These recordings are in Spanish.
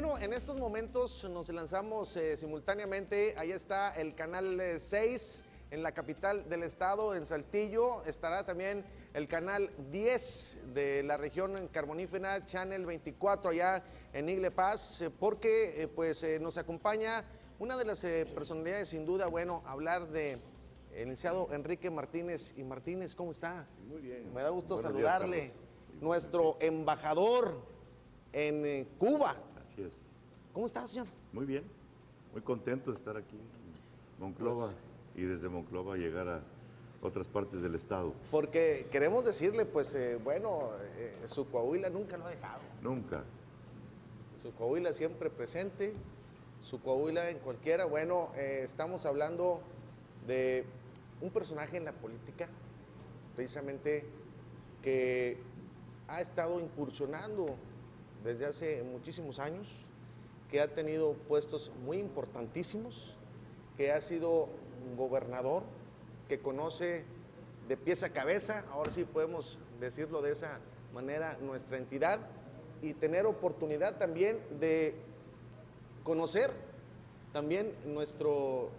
Bueno, en estos momentos nos lanzamos simultáneamente. Ahí está el canal 6 en la capital del estado, en Saltillo. Estará también el canal 10 de la región carbonífera, Channel 24 allá en Igle Paz, porque nos acompaña una de las personalidades, sin duda, bueno, hablar de el licenciado Enrique Martínez. Y Martínez, ¿cómo está? Muy bien. Me da gusto Buenos saludarle. días, Carlos. Nuestro embajador en Cuba. Así es. ¿Cómo está, señor? Muy bien. Muy contento de estar aquí en Monclova y desde Monclova llegar a otras partes del estado. Porque queremos decirle, su Coahuila nunca lo ha dejado. Nunca. Su Coahuila siempre presente, su Coahuila en cualquiera. Estamos hablando de un personaje en la política, precisamente, que ha estado incursionando desde hace muchísimos años, que ha tenido puestos muy importantísimos, que ha sido gobernador, que conoce de pies a cabeza, ahora sí podemos decirlo de esa manera, nuestra entidad, y tener oportunidad también de conocer también nuestro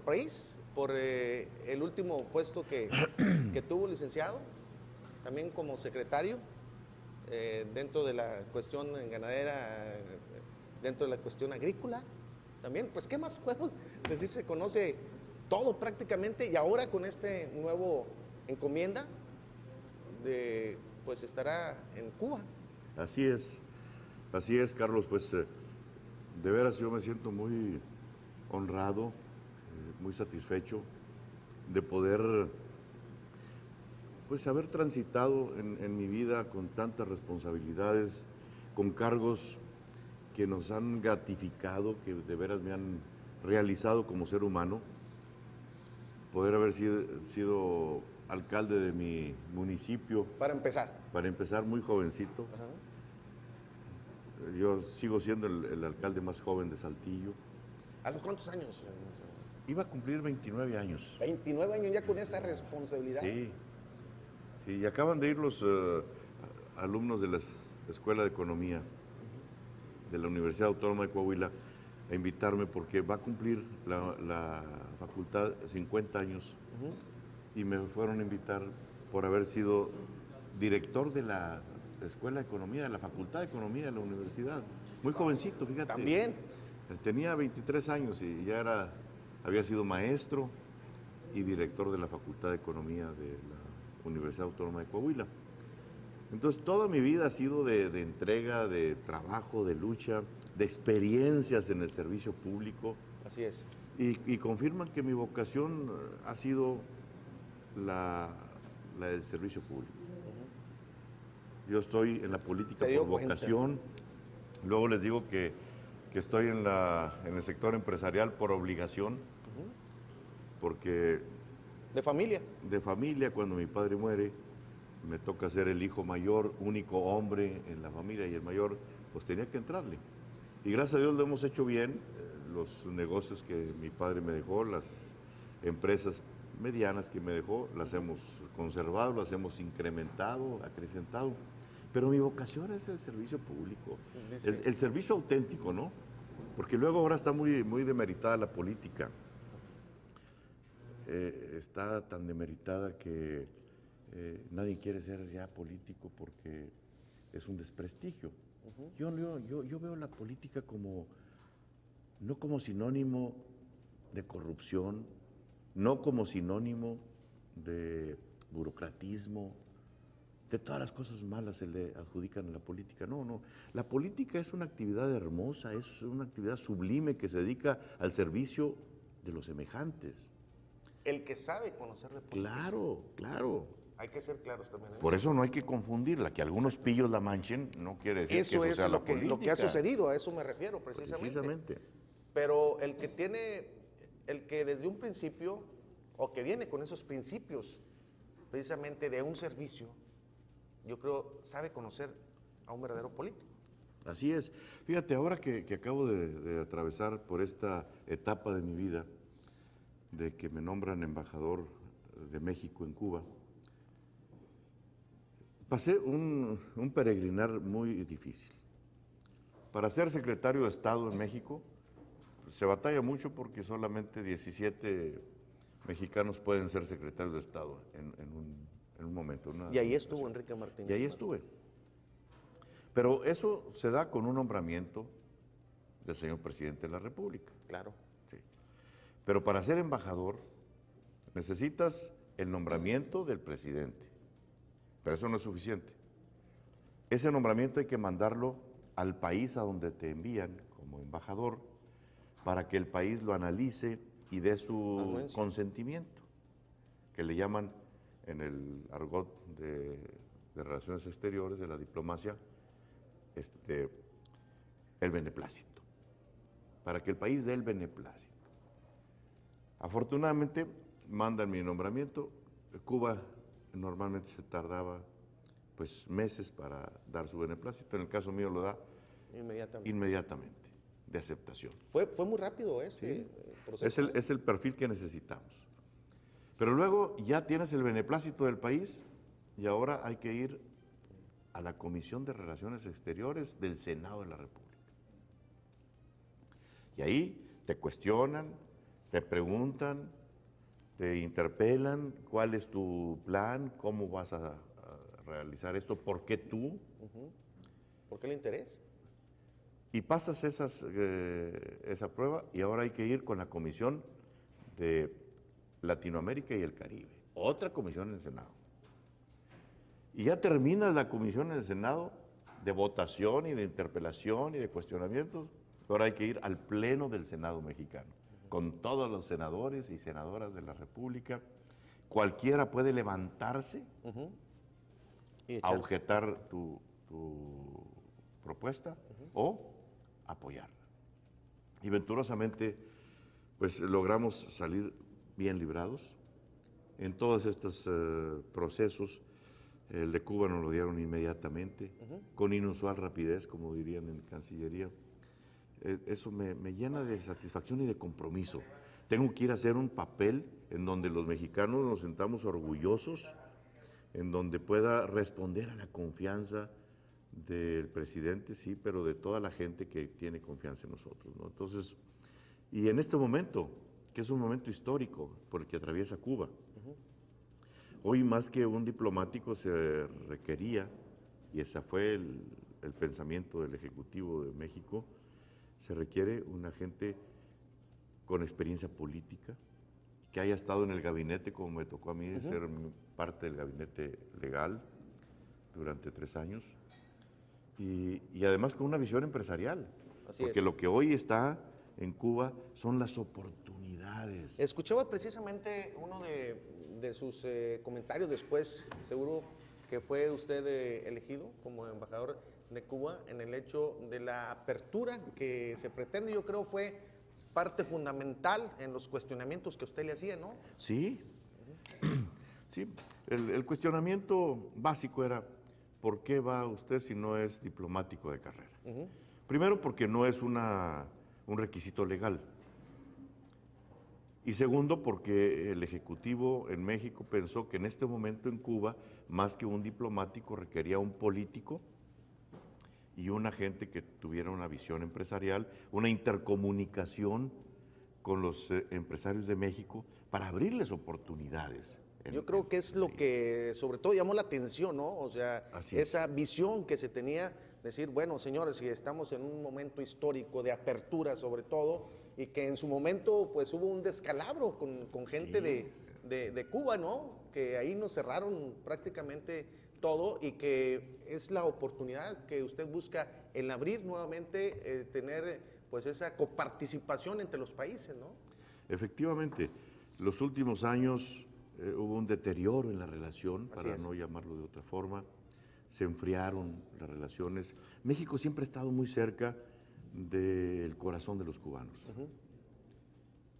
país por el último puesto que tuvo, licenciado, también como secretario, dentro de la cuestión ganadera, dentro de la cuestión agrícola, también, pues, ¿qué más podemos decir? Se conoce todo prácticamente, y ahora con este nuevo encomienda, pues estará en Cuba. Así es, Carlos. Pues de veras yo me siento muy honrado, muy satisfecho de poder pues haber transitado en mi vida con tantas responsabilidades, con cargos que nos han gratificado, que de veras me han realizado como ser humano. Poder haber sido alcalde de mi municipio. Para empezar. Para empezar, muy jovencito. Ajá. Yo sigo siendo el alcalde más joven de Saltillo. ¿A los cuántos años? Iba a cumplir 29 años. 29 años ya con esa responsabilidad. Sí, y acaban de ir los alumnos de la Escuela de Economía de la Universidad Autónoma de Coahuila a invitarme porque va a cumplir la facultad 50 años. Y me fueron a invitar por haber sido director de la Escuela de Economía, de la Facultad de Economía de la universidad. Muy jovencito, fíjate. También. Tenía 23 años y ya había sido maestro y director de la Facultad de Economía de la Universidad Autónoma de Coahuila. Entonces, toda mi vida ha sido de entrega, de trabajo, de lucha, de experiencias en el servicio público. Así es. Y confirman que mi vocación ha sido la del servicio público. Yo estoy en la política por vocación. Luego les digo que estoy en el sector empresarial por obligación, porque... ¿De familia? De familia. Cuando mi padre muere, me toca ser el hijo mayor, único hombre en la familia, y el mayor, pues tenía que entrarle. Y gracias a Dios lo hemos hecho bien. Los negocios que mi padre me dejó, las empresas medianas que me dejó, las hemos conservado, las hemos incrementado, acrecentado. Pero mi vocación es el servicio público, el servicio auténtico, ¿no? Porque luego ahora está muy, muy demeritada la política. Está tan demeritada que nadie quiere ser ya político porque es un desprestigio. Yo veo la política no como sinónimo de corrupción, no como sinónimo de burocratismo, de todas las cosas malas se le adjudican a la política. No. La política es una actividad hermosa, es una actividad sublime que se dedica al servicio de los semejantes. El que sabe conocer de política. Claro. Hay que ser claros también. Por eso no hay que confundirla, que algunos pillos la manchen, no quiere decir eso que eso sea la política. Lo que ha sucedido, a eso me refiero precisamente. Pero el que desde un principio, o que viene con esos principios, precisamente de un servicio, yo creo, sabe conocer a un verdadero político. Así es. Fíjate, ahora que acabo de atravesar por esta etapa de mi vida, de que me nombran embajador de México en Cuba, pasé un peregrinar muy difícil. para ser secretario de Estado en México, se batalla mucho porque solamente 17 mexicanos pueden ser secretarios de Estado en un momento. Y ahí estuvo Enrique Martínez. Y ahí estuve. Pero eso se da con un nombramiento del señor presidente de la República. Claro. Sí. Pero para ser embajador necesitas el nombramiento del presidente. Pero eso no es suficiente. Ese nombramiento hay que mandarlo al país a donde te envían como embajador para que el país lo analice y dé su consentimiento, que le llaman en el argot de relaciones exteriores, de la diplomacia, el beneplácito, para que el país dé el beneplácito. Afortunadamente, mandan mi nombramiento. Cuba normalmente se tardaba pues meses para dar su beneplácito, en el caso mío lo da inmediatamente de aceptación. Fue muy rápido este proceso. Es el perfil que necesitamos. Pero luego ya tienes el beneplácito del país y ahora hay que ir a la Comisión de Relaciones Exteriores del Senado de la República. Y ahí te cuestionan, te preguntan, te interpelan, cuál es tu plan, cómo vas a realizar esto, por qué tú. ¿Por qué el interés? Y pasas esa prueba y ahora hay que ir con la Comisión de Latinoamérica y el Caribe, otra comisión en el Senado. Y ya terminas la comisión en el Senado de votación y de interpelación y de cuestionamientos, ahora hay que ir al Pleno del Senado mexicano, con todos los senadores y senadoras de la República. Cualquiera puede levantarse a objetar tu propuesta o apoyarla. Y venturosamente, pues logramos salir bien librados. En todos estos procesos, el de Cuba nos lo dieron inmediatamente, con inusual rapidez, como dirían en Cancillería. Eso me llena de satisfacción y de compromiso. Tengo que ir a hacer un papel en donde los mexicanos nos sentamos orgullosos, en donde pueda responder a la confianza del presidente, sí, pero de toda la gente que tiene confianza en nosotros, ¿no? Entonces, y en este momento, que es un momento histórico por el que atraviesa Cuba, hoy más que un diplomático se requería, y ese fue el pensamiento del Ejecutivo de México, se requiere una gente con experiencia política, que haya estado en el gabinete, como me tocó a mí ser parte del gabinete legal durante 3 años, y además con una visión empresarial, porque lo que hoy está en Cuba son las oportunidades. Escuchaba precisamente uno de sus comentarios después, seguro que fue usted elegido como embajador de Cuba, en el hecho de la apertura que se pretende. Yo creo fue parte fundamental en los cuestionamientos que usted le hacía, ¿no? Sí, sí. El cuestionamiento básico era, ¿por qué va usted si no es diplomático de carrera? Primero, porque no es un requisito legal. Y segundo, porque el Ejecutivo en México pensó que en este momento en Cuba, más que un diplomático, requería un político y una gente que tuviera una visión empresarial, una intercomunicación con los empresarios de México para abrirles oportunidades. Yo creo que es lo que sobre todo llamó la atención, ¿no? O sea, esa visión que se tenía, decir, bueno, señores, si estamos en un momento histórico de apertura sobre todo, y que en su momento pues hubo un descalabro con gente de Cuba, ¿no? Que ahí nos cerraron prácticamente todo y que es la oportunidad que usted busca el abrir nuevamente, tener pues esa coparticipación entre los países, ¿no? Efectivamente, los últimos años hubo un deterioro en la relación, para no llamarlo de otra forma, se enfriaron las relaciones. México siempre ha estado muy cerca del corazón de los cubanos.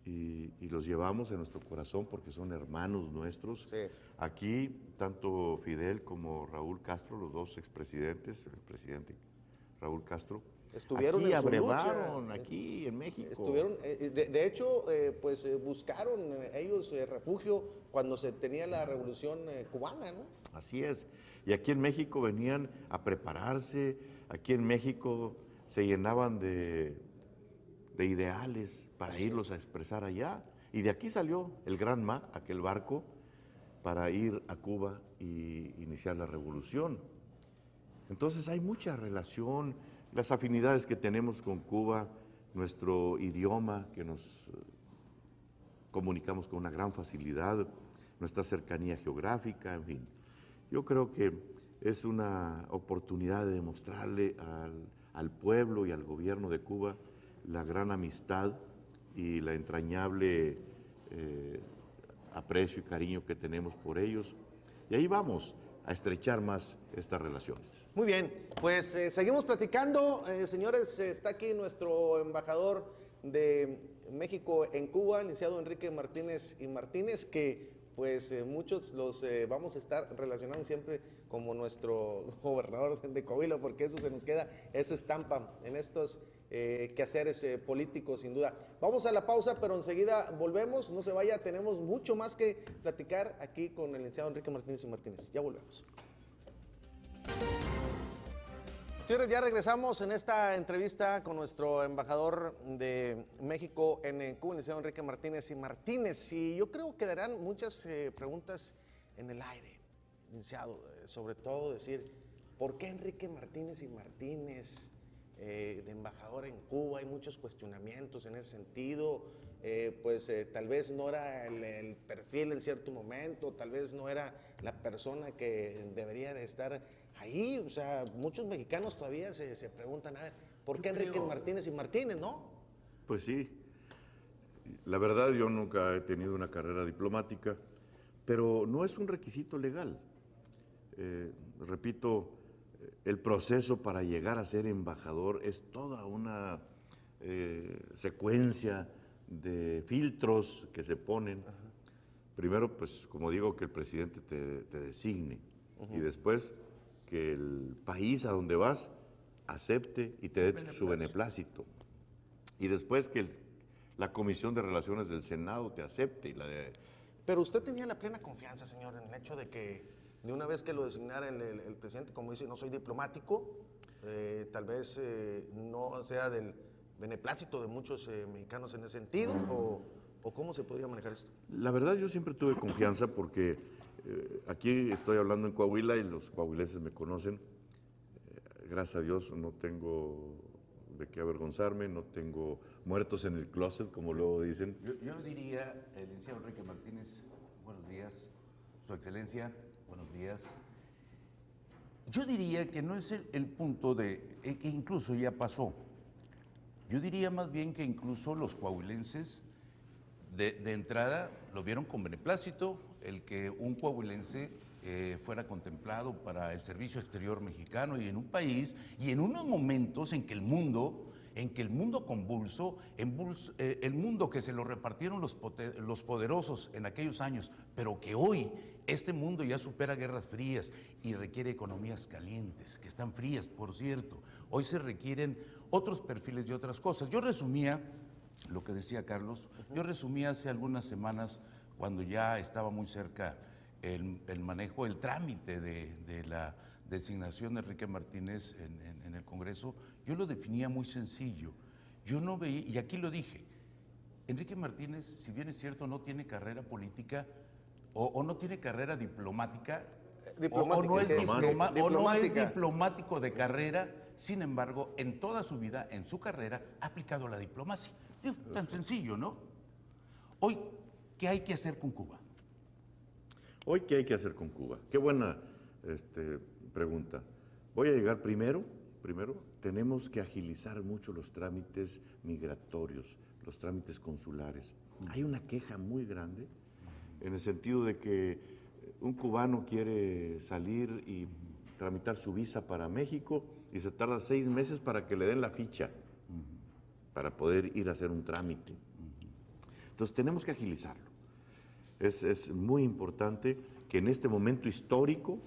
Y los llevamos en nuestro corazón porque son hermanos nuestros. Aquí, tanto Fidel como Raúl Castro, los dos expresidentes, el presidente Raúl Castro, estuvieron aquí en su abrevaron, lucha. aquí en México. Estuvieron, de hecho, pues buscaron ellos refugio cuando se tenía la revolución cubana, ¿no? Así es. Y aquí en México venían a prepararse, aquí en México se llenaban de ideales para irlos a expresar allá. Y de aquí salió el Gran Ma, aquel barco, para ir a Cuba y iniciar la revolución. Entonces hay mucha relación, las afinidades que tenemos con Cuba, nuestro idioma, que nos comunicamos con una gran facilidad, nuestra cercanía geográfica, en fin. Yo creo que es una oportunidad de demostrarle al pueblo y al gobierno de Cuba la gran amistad y la entrañable aprecio y cariño que tenemos por ellos. Y ahí vamos a estrechar más estas relaciones. Muy bien, pues seguimos platicando. Señores, está aquí nuestro embajador de México en Cuba, el licenciado Enrique Martínez y Martínez, que pues muchos los vamos a estar relacionando siempre como nuestro gobernador de Coahuila, porque eso se nos queda, esa estampa en estos quehaceres políticos, sin duda. Vamos a la pausa, pero enseguida volvemos, no se vaya, tenemos mucho más que platicar aquí con el licenciado Enrique Martínez y Martínez. Ya volvemos. Señores, ya regresamos en esta entrevista con nuestro embajador de México en Cuba, el licenciado Enrique Martínez y Martínez. Y yo creo que darán muchas preguntas en el aire, licenciado, sobre todo decir, ¿por qué Enrique Martínez y Martínez de embajador en Cuba? Hay muchos cuestionamientos en ese sentido. Tal vez no era el perfil en cierto momento, tal vez no era la persona que debería de estar ahí. O sea, muchos mexicanos todavía se preguntan, a ver, ¿por qué Enrique Martínez y Martínez, no? Pues sí, la verdad yo nunca he tenido una carrera diplomática, pero no es un requisito legal. Repito, el proceso para llegar a ser embajador es toda una secuencia de filtros que se ponen. Ajá. Primero, pues, como digo, que el presidente te designe. Uh-huh. Y después, que el país a donde vas acepte y te dé su beneplácito. Y después que la Comisión de Relaciones del Senado te acepte. Pero usted tenía la plena confianza, señor, en el hecho de que de una vez que lo designara el presidente, como dice, no soy diplomático, tal vez no sea del beneplácito de muchos mexicanos en ese sentido, o ¿cómo se podría manejar esto? La verdad yo siempre tuve confianza porque aquí estoy hablando en Coahuila y los coahuilenses me conocen. Gracias a Dios no tengo de qué avergonzarme, no tengo muertos en el closet, como luego dicen. Yo diría, el licenciado Enrique Martínez, buenos días, Su Excelencia, buenos días. Yo diría que no es el punto de que incluso ya pasó. Yo diría más bien que incluso los coahuilenses de entrada lo vieron con beneplácito, el que un coahuilense fuera contemplado para el servicio exterior mexicano y en un país y en unos momentos en que el mundo convulso, el mundo que se lo repartieron los poderosos en aquellos años, pero que hoy este mundo ya supera guerras frías y requiere economías calientes, que están frías, por cierto. Hoy se requieren otros perfiles y otras cosas. Yo resumía lo que decía Carlos, yo resumía hace algunas semanas, cuando ya estaba muy cerca el manejo, el trámite de la designación de Enrique Martínez en el Congreso, yo lo definía muy sencillo. Yo no veía, y aquí lo dije, Enrique Martínez, si bien es cierto, no tiene carrera política o no tiene carrera diplomática, o no es diplomático de carrera, sin embargo, en toda su vida, en su carrera, ha aplicado la diplomacia. Tan sencillo, ¿no? Hoy, ¿qué hay que hacer con Cuba? Hoy, ¿qué hay que hacer con Cuba? Qué buena pregunta. Voy a llegar primero, tenemos que agilizar mucho los trámites migratorios, los trámites consulares. Hay una queja muy grande en el sentido de que un cubano quiere salir y tramitar su visa para México y se tarda 6 meses para que le den la ficha para poder ir a hacer un trámite. Entonces tenemos que agilizarlo. Es muy importante que en este momento histórico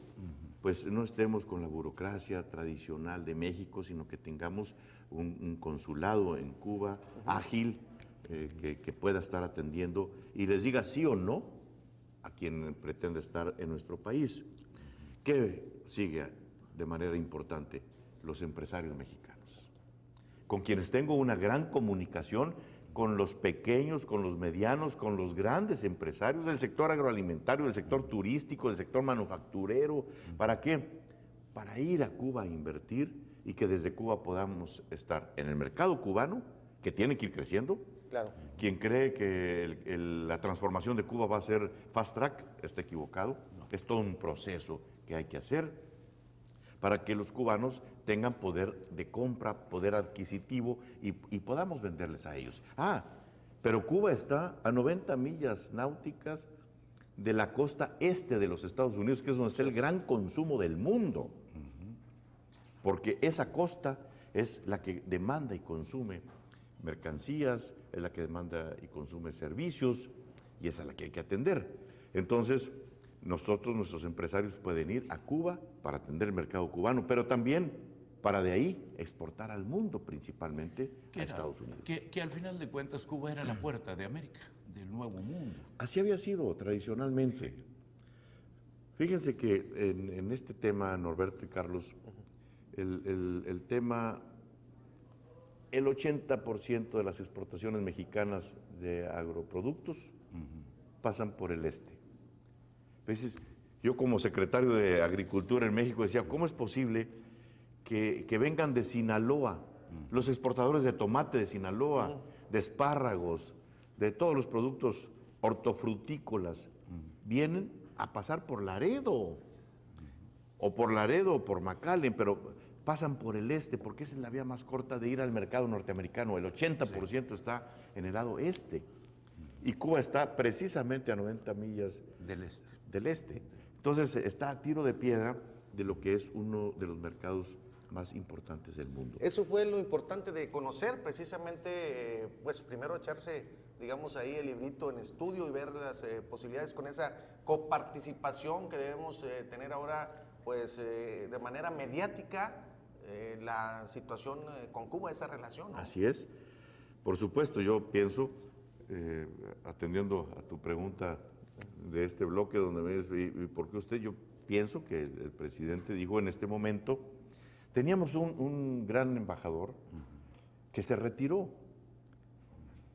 pues no estemos con la burocracia tradicional de México, sino que tengamos un consulado en Cuba ágil, que pueda estar atendiendo y les diga sí o no a quien pretende estar en nuestro país. ¿Qué sigue de manera importante? Los empresarios mexicanos. con quienes tengo una gran comunicación, con los pequeños, con los medianos, con los grandes empresarios del sector agroalimentario, del sector turístico, del sector manufacturero. ¿Para qué? Para ir a Cuba a invertir y que desde Cuba podamos estar en el mercado cubano, que tiene que ir creciendo. Claro. Quien cree que la transformación de Cuba va a ser fast track está equivocado. Es todo un proceso que hay que hacer para que los cubanos tengan poder de compra, poder adquisitivo y podamos venderles a ellos. Pero Cuba está a 90 millas náuticas de la costa este de los Estados Unidos, que es donde está el gran consumo del mundo. Porque esa costa es la que demanda y consume mercancías, es la que demanda y consume servicios, y esa es la que hay que atender. Entonces, nuestros empresarios pueden ir a Cuba para atender el mercado cubano, pero también para de ahí exportar al mundo, principalmente a Estados Unidos. Que al final de cuentas Cuba era la puerta de América, del nuevo mundo. Así había sido tradicionalmente. Fíjense que en este tema, Norberto y Carlos, el tema, el 80% de las exportaciones mexicanas de agroproductos pasan por el este. Entonces, yo como secretario de Agricultura en México decía, ¿cómo es posible que vengan de Sinaloa, los exportadores de tomate de Sinaloa, de espárragos, de todos los productos hortofrutícolas, vienen a pasar por Laredo, o por McAllen, pero pasan por el este, porque esa es la vía más corta de ir al mercado norteamericano. El 80% está en el lado este, y Cuba está precisamente a 90 millas del este. Entonces está a tiro de piedra de lo que es uno de los mercados más importantes del mundo. Eso fue lo importante de conocer precisamente, pues primero echarse, digamos, ahí el librito en estudio y ver las posibilidades con esa coparticipación que debemos tener ahora, pues de manera mediática, la situación con Cuba, esa relación, ¿no? Así es. Por supuesto, yo pienso, atendiendo a tu pregunta de este bloque donde me dices, ¿y por qué usted? Yo pienso que el presidente dijo en este momento, teníamos un gran embajador que se retiró.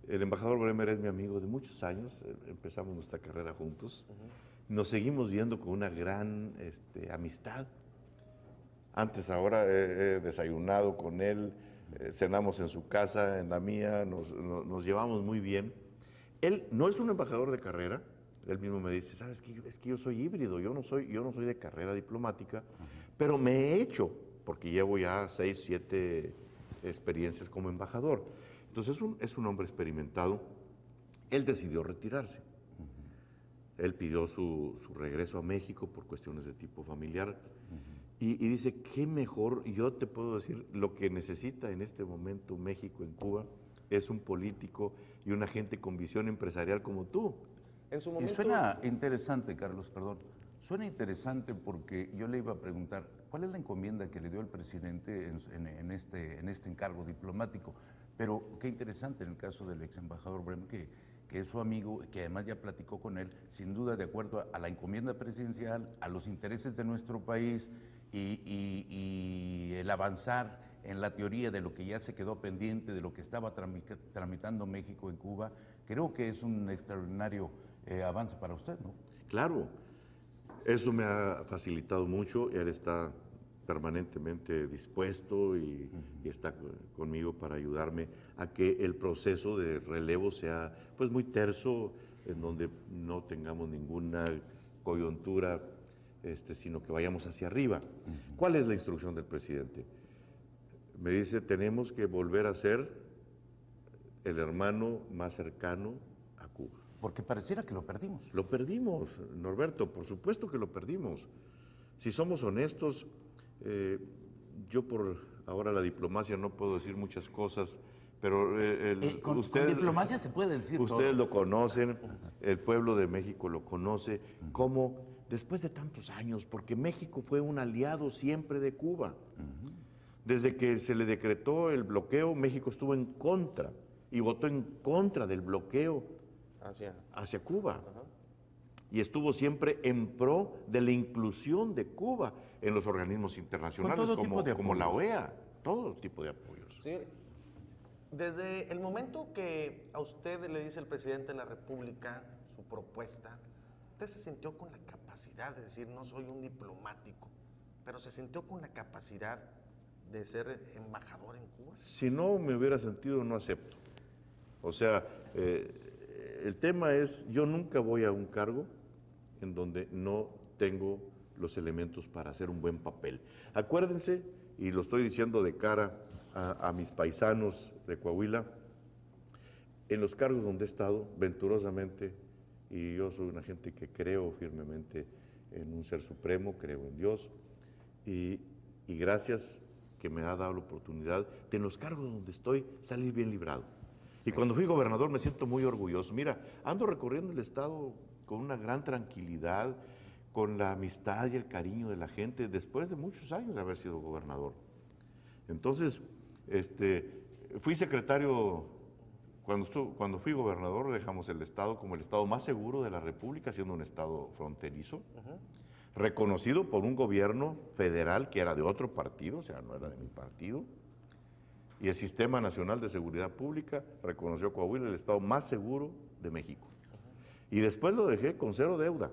El embajador Bremer es mi amigo de muchos años, empezamos nuestra carrera juntos, nos seguimos viendo con una gran amistad. Antes, ahora he desayunado con él, cenamos en su casa, en la mía, nos llevamos muy bien. Él no es un embajador de carrera, él mismo me dice, ¿sabes qué? Es que yo soy híbrido, yo no soy de carrera diplomática, pero me he hecho, porque llevo ya 6, 7 experiencias como embajador. Entonces es un hombre experimentado. Él decidió retirarse. Él pidió su regreso a México por cuestiones de tipo familiar. Y dice, qué mejor, yo te puedo decir, lo que necesita en este momento México en Cuba es un político y una gente con visión empresarial como tú. En su momento... Y suena interesante, Carlos, perdón. Suena interesante porque yo le iba a preguntar, ¿cuál es la encomienda que le dio el presidente en este encargo diplomático? Pero qué interesante en el caso del ex embajador Bremer, que es su amigo, que además ya platicó con él, sin duda de acuerdo a la encomienda presidencial, a los intereses de nuestro país y el avanzar en la teoría de lo que ya se quedó pendiente, de lo que estaba tramitando México en Cuba. Creo que es un extraordinario avance para usted, ¿no? Claro, eso me ha facilitado mucho, él está permanentemente dispuesto y está conmigo para ayudarme a que el proceso de relevo sea pues muy terso, en donde no tengamos ninguna coyuntura, sino que vayamos hacia arriba. ¿Cuál es la instrucción del presidente? Me dice, tenemos que volver a ser el hermano más cercano a Cuba. Porque pareciera que lo perdimos. Lo perdimos, Norberto, por supuesto que lo perdimos. Si somos honestos, yo por ahora la diplomacia no puedo decir muchas cosas, pero con diplomacia se puede decir ustedes todo. lo conocen, el pueblo de México lo conoce, como después de tantos años, porque México fue un aliado siempre de Cuba. Desde que se le decretó el bloqueo, México estuvo en contra y votó en contra del bloqueo hacia Cuba. Y estuvo siempre en pro de la inclusión de Cuba en los organismos internacionales como la OEA, todo tipo de apoyos. Señor, Desde el momento que a usted le dice el presidente de la República su propuesta, usted se sintió con la capacidad de decir, no soy un diplomático, pero se sintió con la capacidad de ser embajador en Cuba. Si no me hubiera sentido, no acepto. O sea, el tema es, yo nunca voy a un cargo en donde no tengo los elementos para hacer un buen papel. Acuérdense, y lo estoy diciendo de cara a mis paisanos de Coahuila, en los cargos donde he estado, venturosamente, y yo soy una gente que creo firmemente en un ser supremo, creo en Dios, y gracias que me ha dado la oportunidad de en los cargos donde estoy salir bien librado. Y cuando fui gobernador me siento muy orgulloso. Mira, ando recorriendo el estado con una gran tranquilidad, con la amistad y el cariño de la gente, después de muchos años de haber sido gobernador. Entonces, fui secretario, cuando fui gobernador dejamos el estado como el estado más seguro de la República, siendo un estado fronterizo, reconocido por un gobierno federal que era de otro partido, o sea, no era de mi partido, y el Sistema Nacional de Seguridad Pública reconoció Coahuila el estado más seguro de México. Y después lo dejé con 0 deuda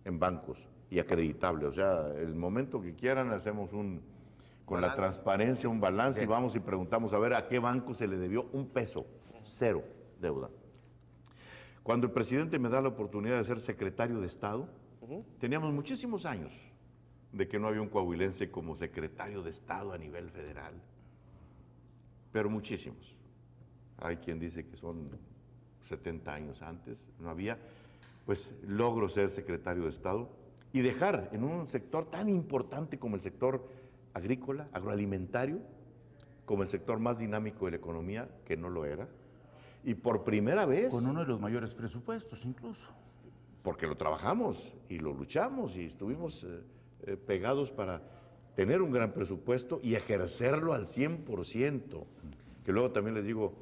en bancos y acreditable, o sea, el momento que quieran hacemos con la transparencia, un balance, y vamos y preguntamos a ver a qué banco se le debió un peso, 0 deuda. Cuando el presidente me da la oportunidad de ser secretario de Estado, teníamos muchísimos años de que no había un coahuilense como secretario de Estado a nivel federal, pero muchísimos. Hay quien dice que son 70 años antes, no había. Pues logro ser secretario de Estado y dejar en un sector tan importante como el sector agrícola, agroalimentario, como el sector más dinámico de la economía, que no lo era, y por primera vez... Con uno de los mayores presupuestos incluso. Porque lo trabajamos y lo luchamos y estuvimos pegados para tener un gran presupuesto y ejercerlo al 100%, que luego también les digo...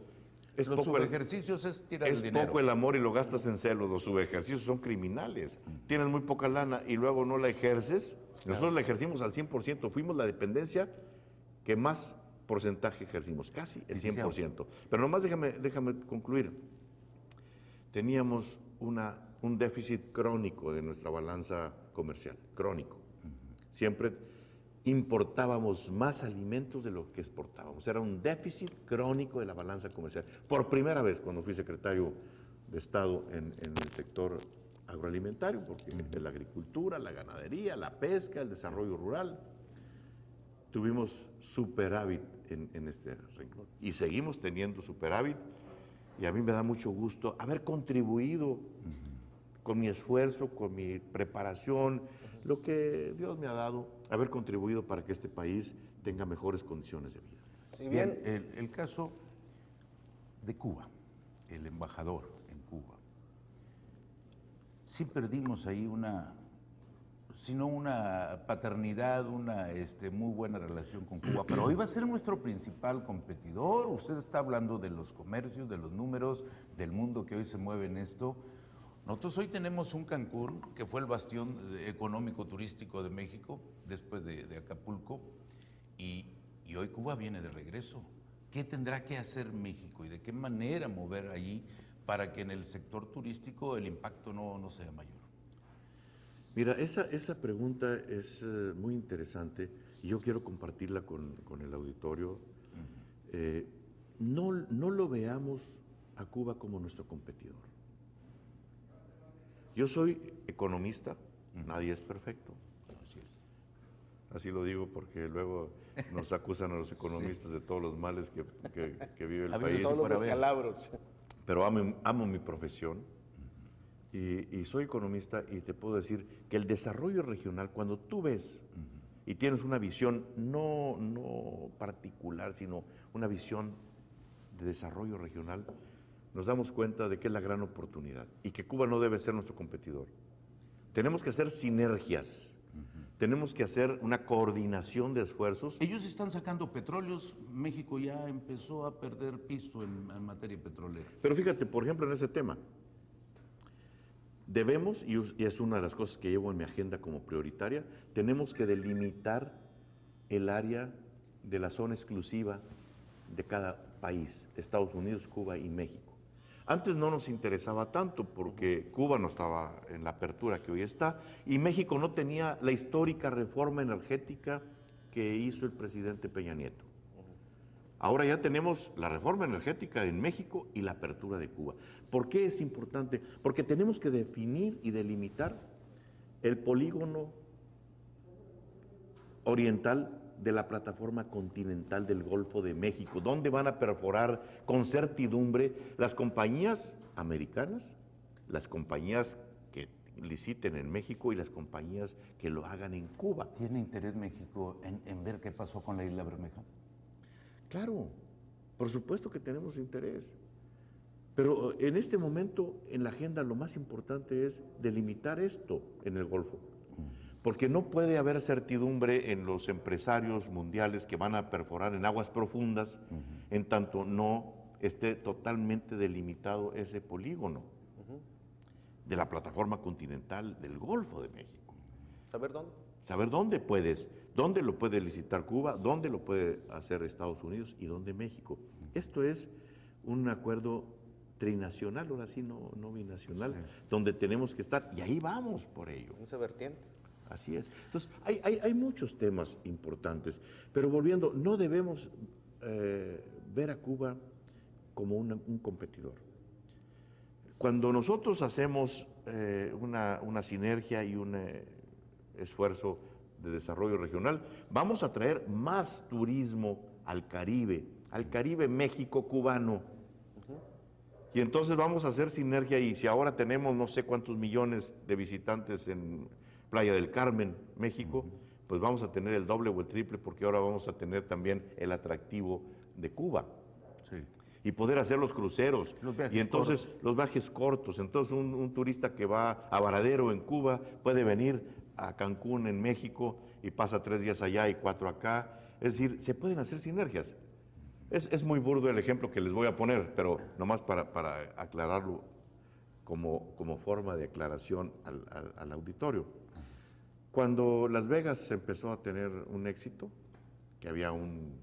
Los subejercicios es tirar el dinero. Es poco el amor y lo gastas en celos, los subejercicios son criminales. Tienes muy poca lana y luego no la ejerces. Nosotros la ejercimos al 100%, fuimos la dependencia que más porcentaje ejercimos, casi el 100%. Pero nomás déjame concluir. Teníamos un déficit crónico de nuestra balanza comercial, crónico. Siempre importábamos más alimentos de lo que exportábamos. Era un déficit crónico de la balanza comercial. Por primera vez cuando fui secretario de Estado en el sector agroalimentario, porque de la agricultura, la ganadería, la pesca, el desarrollo rural, tuvimos superávit en este renglón. Y seguimos teniendo superávit, y a mí me da mucho gusto haber contribuido con mi esfuerzo, con mi preparación, lo que Dios me ha dado, haber contribuido para que este país tenga mejores condiciones de vida. Si bien, el caso de Cuba, el embajador en Cuba, sí perdimos ahí una paternidad, una muy buena relación con Cuba, pero hoy va a ser nuestro principal competidor. Usted está hablando de los comercios, de los números, del mundo que hoy se mueve en esto. Nosotros hoy tenemos un Cancún, que fue el bastión económico turístico de México, después de Acapulco, y hoy Cuba viene de regreso. ¿Qué tendrá que hacer México y de qué manera mover allí para que en el sector turístico el impacto no sea mayor? Mira, esa pregunta es muy interesante y yo quiero compartirla con el auditorio. No lo veamos a Cuba como nuestro competidor. Yo soy economista, nadie es perfecto. Así lo digo porque luego nos acusan a los economistas de todos los males que vive el país. todos los descalabros. Pero amo mi profesión y soy economista y te puedo decir que el desarrollo regional, cuando tú ves y tienes una visión no particular, sino una visión de desarrollo regional, nos damos cuenta de que es la gran oportunidad y que Cuba no debe ser nuestro competidor. Tenemos que hacer sinergias, tenemos que hacer una coordinación de esfuerzos. Ellos están sacando petróleos, México ya empezó a perder piso en materia petrolera. Pero fíjate, por ejemplo, en ese tema, debemos, y es una de las cosas que llevo en mi agenda como prioritaria, tenemos que delimitar el área de la zona exclusiva de cada país, Estados Unidos, Cuba y México. Antes no nos interesaba tanto porque Cuba no estaba en la apertura que hoy está y México no tenía la histórica reforma energética que hizo el presidente Peña Nieto. Ahora ya tenemos la reforma energética en México y la apertura de Cuba. ¿Por qué es importante? Porque tenemos que definir y delimitar el polígono oriental de la plataforma continental del Golfo de México, donde van a perforar con certidumbre las compañías americanas, las compañías que liciten en México y las compañías que lo hagan en Cuba. ¿Tiene interés México en ver qué pasó con la Isla Bermeja? Claro, por supuesto que tenemos interés, pero en este momento en la agenda lo más importante es delimitar esto en el Golfo. Porque no puede haber certidumbre en los empresarios mundiales que van a perforar en aguas profundas en tanto no esté totalmente delimitado ese polígono de la plataforma continental del Golfo de México. ¿Saber dónde? Saber dónde lo puede licitar Cuba, dónde lo puede hacer Estados Unidos y dónde México. Esto es un acuerdo trinacional, ahora sí, no binacional, sí, donde tenemos que estar y ahí vamos por ello. En esa vertiente. Así es. Entonces, hay muchos temas importantes, pero volviendo, no debemos ver a Cuba como un competidor. Cuando nosotros hacemos una sinergia y un esfuerzo de desarrollo regional, vamos a traer más turismo al Caribe México cubano. Y entonces vamos a hacer sinergia y si ahora tenemos no sé cuántos millones de visitantes en Playa del Carmen, México, pues vamos a tener el doble o el triple porque ahora vamos a tener también el atractivo de Cuba. Sí. Y poder hacer los cruceros. Y entonces cortos. los viajes cortos. Entonces un turista que va a Varadero en Cuba puede venir a Cancún en México y pasa 3 días allá y 4 acá. Es decir, se pueden hacer sinergias. Es muy burdo el ejemplo que les voy a poner, pero nomás para aclararlo como forma de aclaración al auditorio. Cuando Las Vegas empezó a tener un éxito, que había un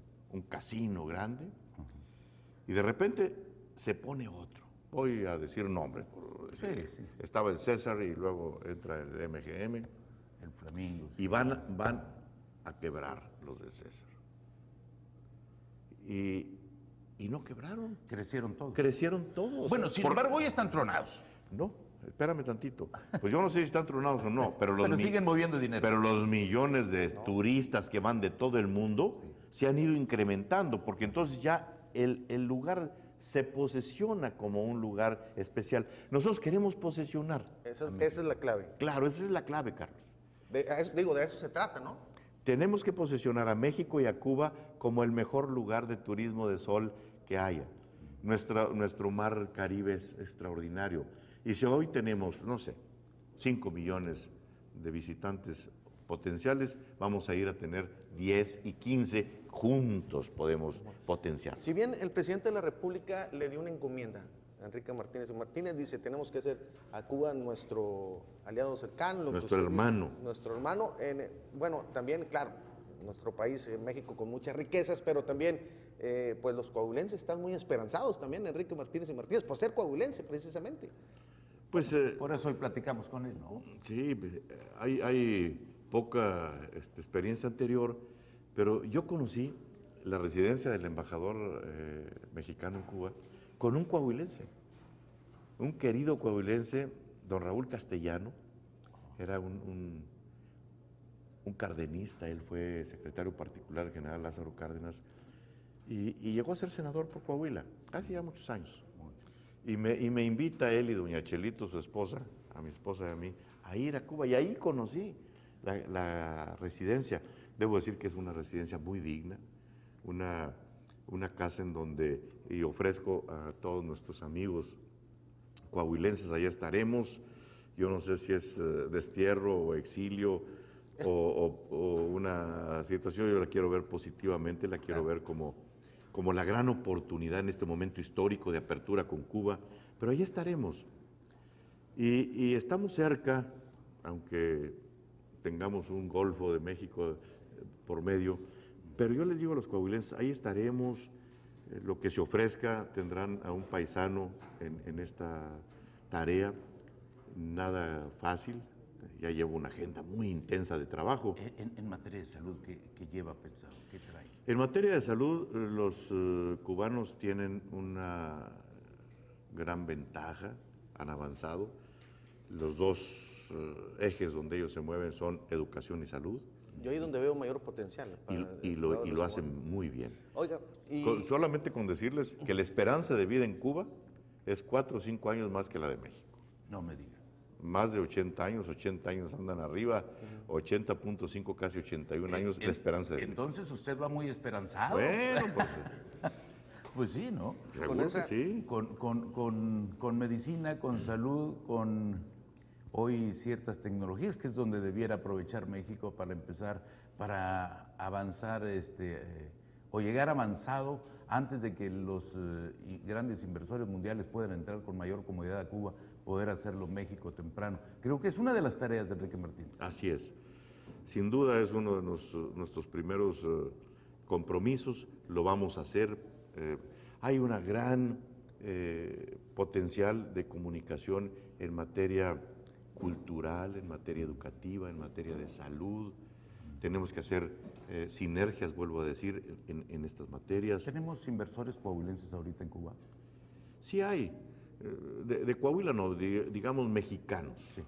casino grande, y de repente se pone otro. Voy a decir nombres. Sí. Estaba el César y luego entra el MGM. El Flamingo. Y van a quebrar los del César. Y no quebraron. Crecieron todos. Crecieron todos. Bueno, sin embargo, hoy están tronados. No, espérame tantito. Pues yo no sé si están tronados o no, pero siguen moviendo dinero. Pero los millones de turistas que van de todo el mundo se han ido incrementando, porque entonces ya el lugar se posesiona como un lugar especial. Nosotros queremos posesionar. Esa es la clave. Claro, esa es la clave, Carlos. De eso se trata, ¿no? Tenemos que posesionar a México y a Cuba como el mejor lugar de turismo de sol que haya. Nuestro mar Caribe es extraordinario. Y si hoy tenemos, no sé, 5 millones de visitantes potenciales, vamos a ir a tener 10 y 15, juntos podemos potenciar. Si bien el presidente de la República le dio una encomienda a Enrique Martínez, dice, tenemos que hacer a Cuba nuestro aliado cercano. Nuestro hermano. Nuestro hermano. Bueno, también, claro, nuestro país, México, con muchas riquezas, pero también, pues los coahuilenses están muy esperanzados también, Enrique Martínez, por ser coahuilense, precisamente. Pues, por eso hoy platicamos con él, ¿no? Sí, hay poca experiencia anterior, pero yo conocí la residencia del embajador mexicano en Cuba con un coahuilense, un querido coahuilense, don Raúl Castellano, era un cardenista, él fue secretario particular del general Lázaro Cárdenas y llegó a ser senador por Coahuila, hace ya muchos años. Y me invita él y doña Chelito, su esposa, a mi esposa y a mí, a ir a Cuba. Y ahí conocí la residencia. Debo decir que es una residencia muy digna, una casa en donde, y ofrezco a todos nuestros amigos coahuilenses, allá estaremos. Yo no sé si es destierro o exilio o una situación, yo la quiero ver positivamente, la quiero ver como la gran oportunidad en este momento histórico de apertura con Cuba, pero ahí estaremos. Y estamos cerca, aunque tengamos un Golfo de México por medio, pero yo les digo a los coahuilenses, ahí estaremos lo que se ofrezca, tendrán a un paisano en esta tarea, nada fácil, ya llevo una agenda muy intensa de trabajo. En materia de salud, ¿qué lleva pensado? ¿Qué trae? En materia de salud, los cubanos tienen una gran ventaja, han avanzado. Los dos ejes donde ellos se mueven son educación y salud. Yo ahí donde veo mayor potencial. Y lo hacen muy bien. Oiga, Solamente con decirles que la esperanza de vida en Cuba es 4 o 5 años más que la de México. No me diga. Más de 80 años andan arriba, 80.5, casi 81 años la esperanza de vida. Entonces usted va muy esperanzado. Bueno, pues Pues sí, ¿no? seguro que sí. Con medicina, con salud, con hoy ciertas tecnologías, que es donde debiera aprovechar México para empezar, para avanzar o llegar avanzado antes de que los grandes inversores mundiales puedan entrar con mayor comodidad a Cuba, poder hacerlo México temprano. Creo que es una de las tareas de Enrique Martínez. Así es. Sin duda es uno de nuestros primeros compromisos, lo vamos a hacer. Hay una gran potencial de comunicación en materia cultural, en materia educativa, en materia de salud. Tenemos que hacer sinergias, vuelvo a decir, en estas materias. ¿Tenemos inversores coahuilenses ahorita en Cuba? Sí hay, de Coahuila no, digamos mexicanos. Sí.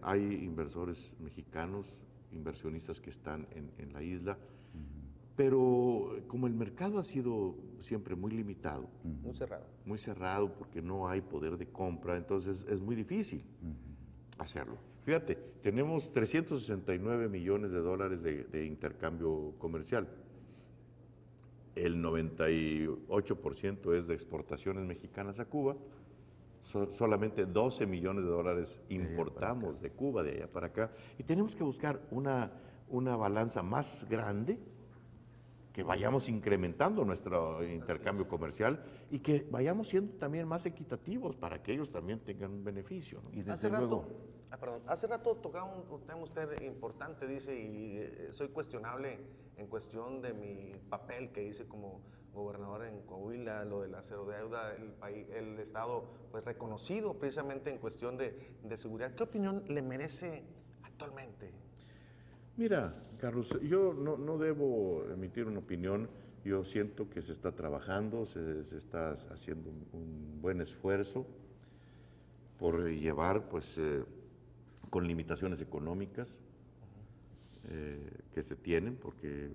Hay inversores mexicanos, inversionistas que están en la isla, pero como el mercado ha sido siempre muy limitado, muy cerrado porque no hay poder de compra, entonces es muy difícil hacerlo. Fíjate, tenemos 369 millones de dólares de intercambio comercial. El 98% es de exportaciones mexicanas a Cuba. Solamente 12 millones de dólares importamos de Cuba, de allá para acá. Y tenemos que buscar una balanza más grande, que vayamos incrementando nuestro intercambio comercial y que vayamos siendo también más equitativos para que ellos también tengan un beneficio, ¿no? Y desde luego, hace rato tocaba un tema usted importante, dice, y soy cuestionable en cuestión de mi papel que hice como gobernador en Coahuila, lo de la cero deuda, el Estado pues reconocido precisamente en cuestión de seguridad. ¿Qué opinión le merece actualmente? Mira, Carlos, yo no debo emitir una opinión. Yo siento que se está trabajando, se está haciendo un buen esfuerzo por llevar, pues, con limitaciones económicas que se tienen, porque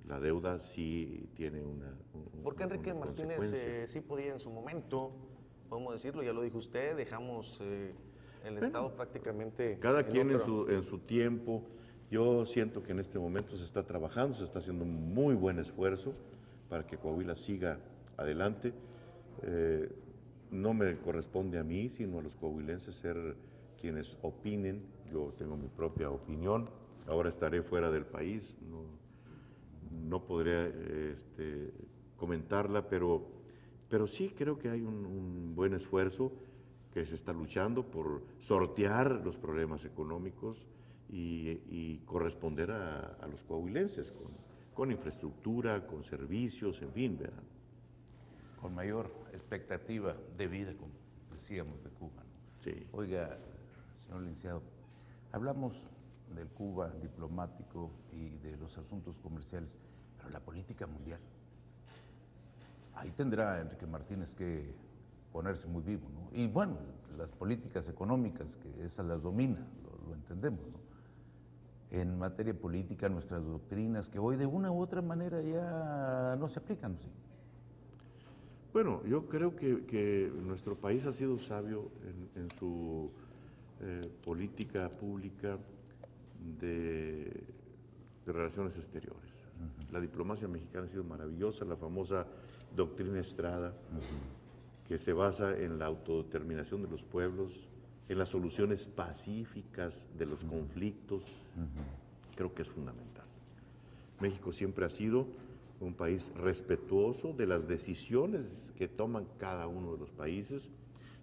la deuda sí tiene una Porque Enrique Martínez consecuencia. sí podía en su momento, podemos decirlo, ya lo dijo usted, dejamos el Estado prácticamente... Cada quien en su tiempo. Yo siento que en este momento se está trabajando, se está haciendo un muy buen esfuerzo para que Coahuila siga adelante. No me corresponde a mí, sino a los coahuilenses ser quienes opinen. Yo tengo mi propia opinión. Ahora estaré fuera del país, no podré comentarla, pero sí creo que hay un buen esfuerzo que se está luchando por sortear los problemas económicos y corresponder a los coahuilenses con infraestructura, con servicios, en fin, ¿verdad? con mayor expectativa de vida, como decíamos, de Cuba, ¿no? Sí. Oiga, señor licenciado, hablamos del Cuba diplomático y de los asuntos comerciales, pero la política mundial, ahí tendrá Enrique Martínez que ponerse muy vivo, ¿no? Y bueno, las políticas económicas, que esas las domina, lo entendemos, ¿no? En materia política, nuestras doctrinas, que hoy de una u otra manera ya no se aplican, ¿sí? Bueno, yo creo que nuestro país ha sido sabio en su política pública de relaciones exteriores. La diplomacia mexicana ha sido maravillosa, la famosa doctrina Estrada, que se basa en la autodeterminación de los pueblos, en las soluciones pacíficas de los conflictos, creo que es fundamental. México siempre ha sido un país respetuoso de las decisiones que toman cada uno de los países,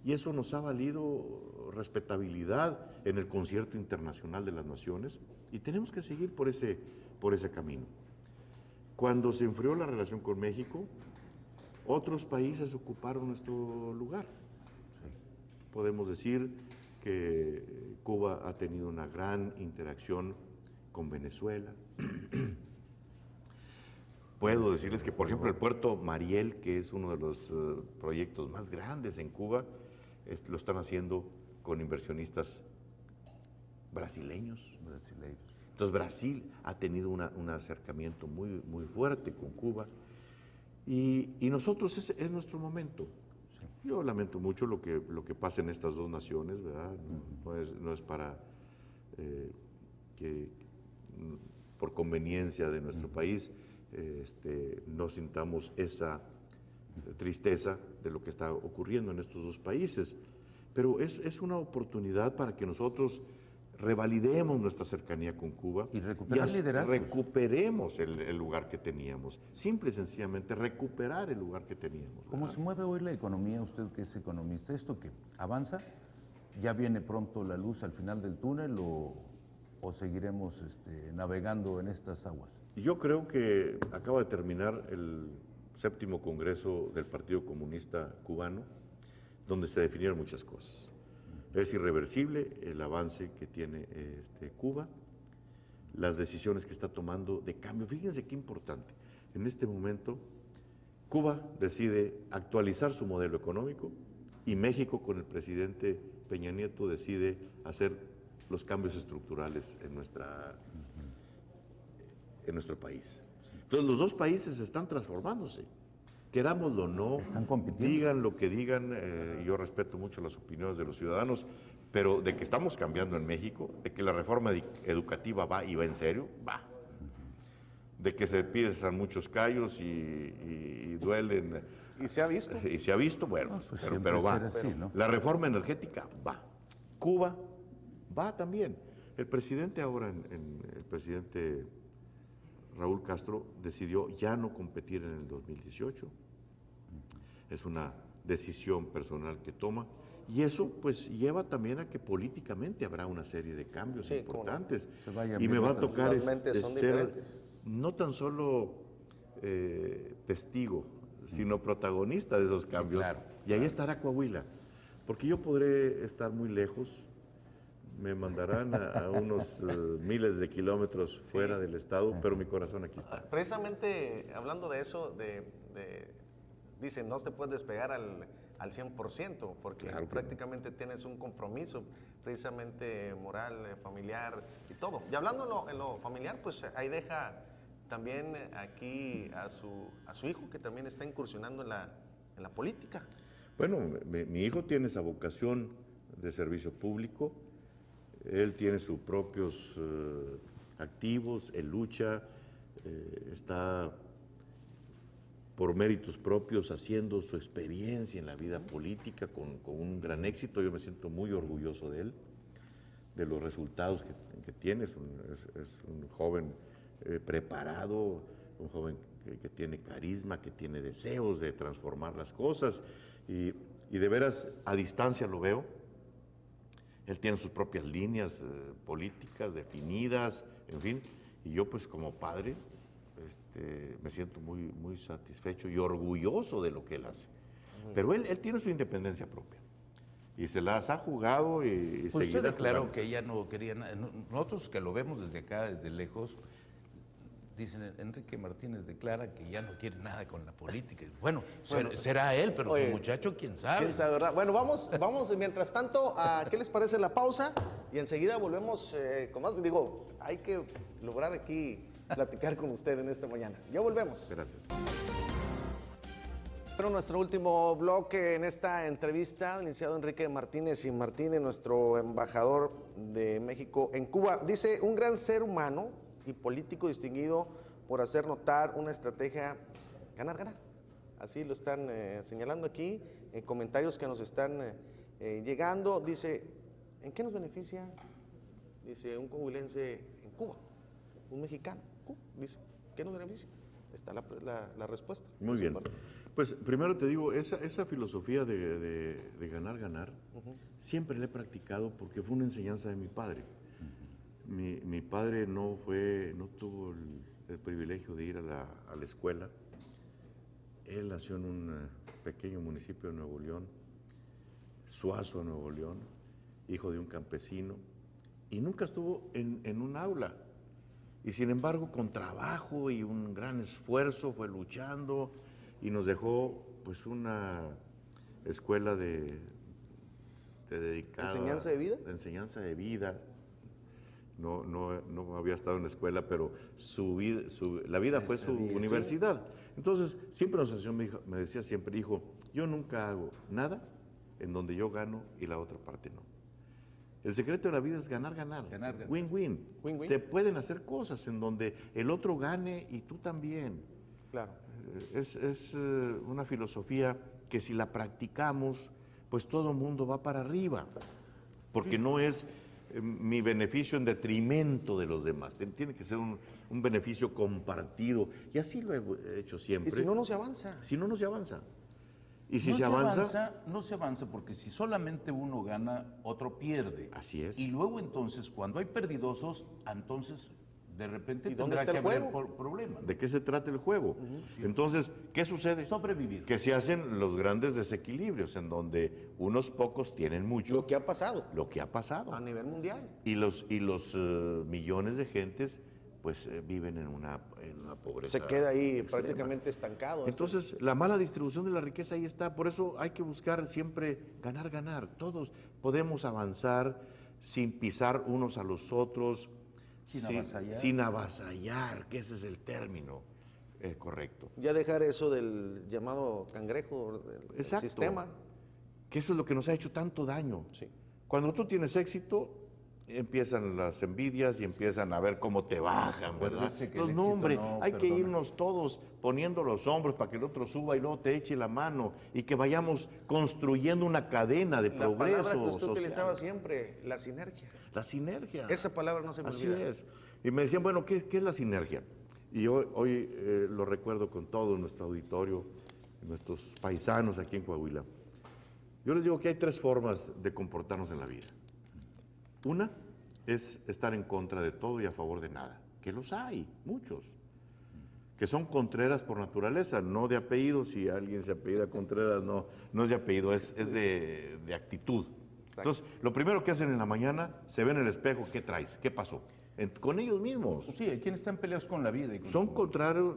y eso nos ha valido respetabilidad en el concierto internacional de las naciones, y tenemos que seguir por ese camino. Cuando se enfrió la relación con México, otros países ocuparon nuestro lugar. Podemos decir que Cuba ha tenido una gran interacción con Venezuela. Puedo decirles que, por ejemplo, el puerto Mariel, que es uno de los proyectos más grandes en Cuba, lo están haciendo con inversionistas brasileños. Entonces Brasil ha tenido un acercamiento muy, muy fuerte con Cuba y nosotros es nuestro momento. Sí. Yo lamento mucho lo que pasa en estas dos naciones, ¿verdad? No es para que por conveniencia de nuestro país no sintamos esa tristeza de lo que está ocurriendo en estos dos países, pero es una oportunidad para que nosotros revalidemos nuestra cercanía con Cuba y recuperemos el lugar que teníamos. Simple y sencillamente recuperar el lugar que teníamos, ¿verdad? ¿Cómo se mueve hoy la economía, usted que es economista? ¿Esto qué? ¿Avanza? ¿Ya viene pronto la luz al final del túnel o seguiremos navegando en estas aguas? Yo creo que acaba de terminar el 7º Congreso del Partido Comunista Cubano, donde se definieron muchas cosas. Es irreversible el avance que tiene Cuba, las decisiones que está tomando de cambio. Fíjense qué importante. En este momento, Cuba decide actualizar su modelo económico y México, con el presidente Peña Nieto, decide hacer los cambios estructurales en nuestro país. Entonces, los dos países están transformándose. Querámoslo o no, están compitiendo. Digan lo que digan, yo respeto mucho las opiniones de los ciudadanos, pero de que estamos cambiando en México, de que la reforma educativa va y va en serio, va. De que se piensan muchos callos y duelen. ¿Y se ha visto? Y se ha visto, bueno, No, pues pero va. Así, ¿no? La reforma energética va. Cuba va también. El presidente ahora, el presidente Raúl Castro, decidió ya no competir en el 2018. Es una decisión personal que toma y eso pues lleva también a que políticamente habrá una serie de cambios importantes. Y me va a tocar ser no tan solo testigo, sino protagonista de esos cambios. Sí, claro, y ahí estará Coahuila, porque yo podré estar muy lejos, me mandarán a unos miles de kilómetros fuera del estado, pero mi corazón aquí está. Precisamente hablando de eso, dicen, no te puedes despegar al 100%, porque claro, prácticamente tienes un compromiso, precisamente moral, familiar y todo. Y hablando en lo familiar, pues ahí deja también aquí a su hijo, que también está incursionando en la política. Bueno, mi hijo tiene esa vocación de servicio público. Él tiene sus propios activos, él lucha, está por méritos propios haciendo su experiencia en la vida política con un gran éxito. Yo me siento muy orgulloso de él, de los resultados que tiene. Es un joven preparado, un joven que tiene carisma, que tiene deseos de transformar las cosas y de veras a distancia lo veo. Él tiene sus propias líneas políticas definidas, en fin, y yo pues como padre me siento muy, muy satisfecho y orgulloso de lo que él hace. Pero él tiene su independencia propia y se las ha jugado y pues seguirá usted declaró jugando. que ella no quería nada. Nosotros que lo vemos desde acá, desde lejos, dicen, Enrique Martínez declara que ya no quiere nada con la política. Bueno, será él, pero oye, su muchacho, quién sabe. ¿Quién sabe, verdad? Bueno, vamos mientras tanto, ¿qué les parece la pausa? Y enseguida volvemos con más. Digo, hay que lograr aquí platicar con usted en esta mañana. Ya volvemos. Gracias. Pero nuestro último bloque en esta entrevista, el licenciado Enrique Martínez y Martínez, nuestro embajador de México en Cuba, dice, un gran ser humano y político distinguido por hacer notar una estrategia ganar-ganar. Así lo están señalando aquí, en comentarios que nos están llegando. Dice, ¿en qué nos beneficia? Dice, un coahuilense en Cuba, un mexicano, dice, ¿qué nos beneficia? Está la respuesta. Muy bien. Pues primero te digo, esa filosofía de ganar-ganar, siempre la he practicado porque fue una enseñanza de mi padre. Mi padre no tuvo el privilegio de ir a la escuela. Él nació en un pequeño municipio de Nuevo León, Suazo, Nuevo León, hijo de un campesino, y nunca estuvo en un aula. Y sin embargo, con trabajo y un gran esfuerzo, fue luchando y nos dejó pues una escuela de dedicada... ¿Enseñanza de vida? De enseñanza de vida. No había estado en la escuela, pero la vida fue su universidad. Entonces, siempre nos enseñó, me decía siempre, hijo, yo nunca hago nada en donde yo gano y la otra parte no. El secreto de la vida es ganar, ganar. Win-win. Win-win. Se pueden hacer cosas en donde el otro gane y tú también. Claro. Es una filosofía que si la practicamos, pues todo el mundo va para arriba. Porque no es mi beneficio en detrimento de los demás. Tiene que ser un beneficio compartido. Y así lo he hecho siempre. Y si no, no se avanza. Si no, no se avanza. Y si no se avanza... No se avanza porque si solamente uno gana, otro pierde. Así es. Y luego entonces, cuando hay perdidosos, entonces de repente ¿Y dónde tendrá está que el haber juego? problemas. ¿De qué se trata el juego? Entonces, ¿qué sucede? Sobrevivir. Que se hacen los grandes desequilibrios en donde unos pocos tienen mucho. Lo que ha pasado Lo que ha pasado. a nivel mundial. Y los millones de gentes pues viven en una pobreza. Se queda ahí extrema. prácticamente estancado. Entonces, la mala distribución de la riqueza ahí está. Por eso hay que buscar siempre ganar, ganar. Todos podemos avanzar sin pisar unos a los otros. Sin avasallar, que ese es el término correcto. Ya dejar eso del llamado cangrejo del Exacto. sistema. Que eso es lo que nos ha hecho tanto daño. Sí. Cuando tú tienes éxito, empiezan las envidias y empiezan a ver cómo te bajan, ¿verdad? Acuérdese que el Entonces, éxito hombre, no hay que perdona. irnos todos poniendo los hombros para que el otro suba y luego te eche la mano y que vayamos construyendo una cadena de La progreso palabra que usted social. utilizaba siempre, la sinergia. La sinergia. Esa palabra no se me Así olvida. es. Y me decían, bueno, ¿qué es la sinergia? Y hoy lo recuerdo con todo nuestro auditorio, nuestros paisanos aquí en Coahuila. Yo les digo que hay tres formas de comportarnos en la vida. Una es estar en contra de todo y a favor de nada, que los hay, muchos, que son Contreras por naturaleza, no de apellido. Si alguien se apellida Contreras, no es de apellido, es de actitud. Exacto. Entonces, lo primero que hacen en la mañana, se ven en el espejo, ¿qué traes? ¿Qué pasó? Con ellos mismos. Sí, hay quienes están peleados con la vida. Y con Son todo. contrarios